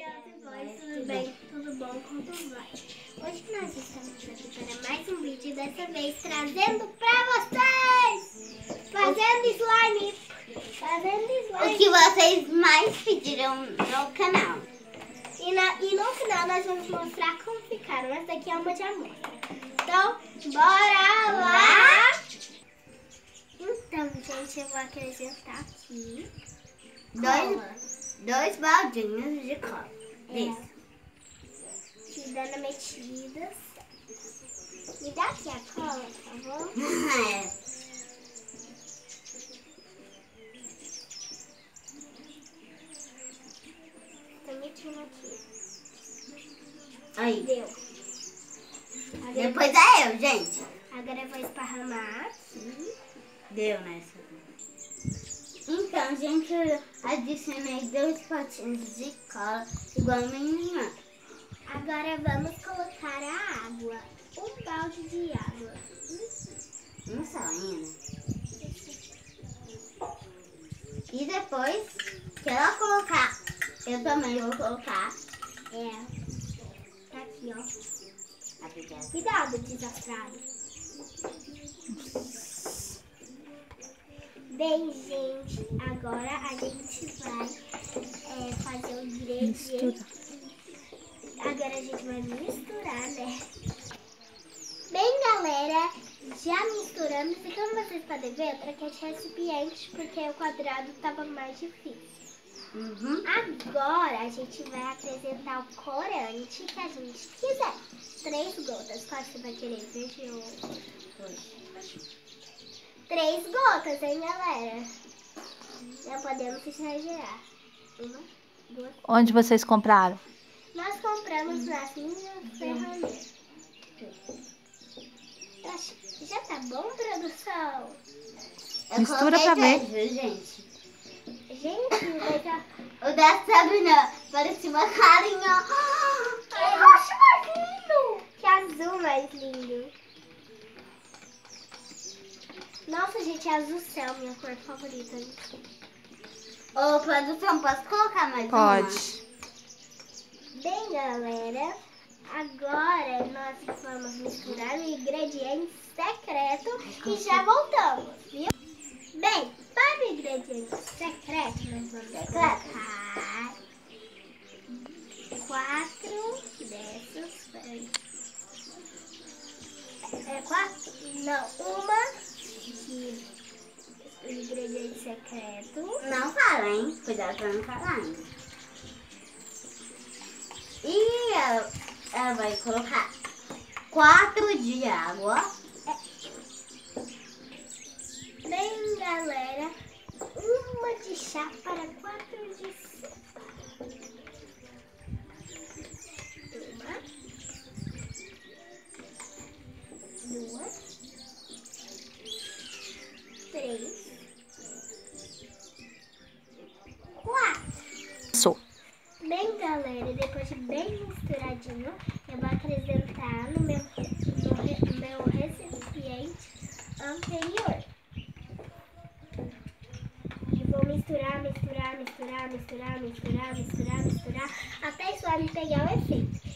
Tudo bem? Tudo bom? Como vai? Hoje nós estamos aqui para mais um vídeo, dessa vez trazendo para vocês fazendo slime. O que vocês mais pediram no canal. E no final nós vamos mostrar como ficaram. Essa daqui é uma de amostra. Então, bora lá! Então, gente, eu vou acrescentar aqui dois baldinhos de cola. Aqui dando metidas. Me dá aqui a cola, por favor? Tô metindo aqui. Aí. Deu. Depois é eu, gente. Agora eu vou esparramar aqui. Deu nessa. Então, gente, eu adicionei 2 potinhos de cola, igual a minha irmã. Agora vamos colocar a água. Um balde de água. Um só ainda. E depois que ela colocar, eu também vou colocar. Tá aqui, ó. Obrigada. Cuidado, desastrado. Bem, gente, agora a gente vai fazer o ingrediente. Agora a gente vai misturar, né? Bem, galera, já misturamos. E como vocês podem ver, eu troquei de recipiente porque o quadrado estava mais difícil. Agora a gente vai acrescentar o corante que a gente quiser. 3 gotas. Qual você vai querer? Verde ou roxo? 3 gotas, hein, galera? Não podemos exagerar. 1, 2. Onde vocês compraram? Nós compramos nas minhas ferramentas. Já tá bom, produção? Mistura pra ver. Viu, gente? Gente, vai dar... O da Sabrina parecia uma carinha. Que roxo mais lindo! Que azul mais lindo. Nossa, gente, azul céu, minha cor favorita. Ô, produção, posso colocar mais Pode. Bem, galera, agora nós vamos misturar o ingrediente secreto e já voltamos, viu? Bem, para o ingrediente secreto, nós vamos colocar 4 dessas, peraí. 4? Não, uma de ingrediente secreto. Não fala, hein? Cuidado pra não falar ainda. E ela vai colocar 4 de água. Bem, galera, uma de chá para 4 de sopa. 1, 2, 3, 4. Bem, galera, depois de bem misturadinho, eu vou acrescentar no meu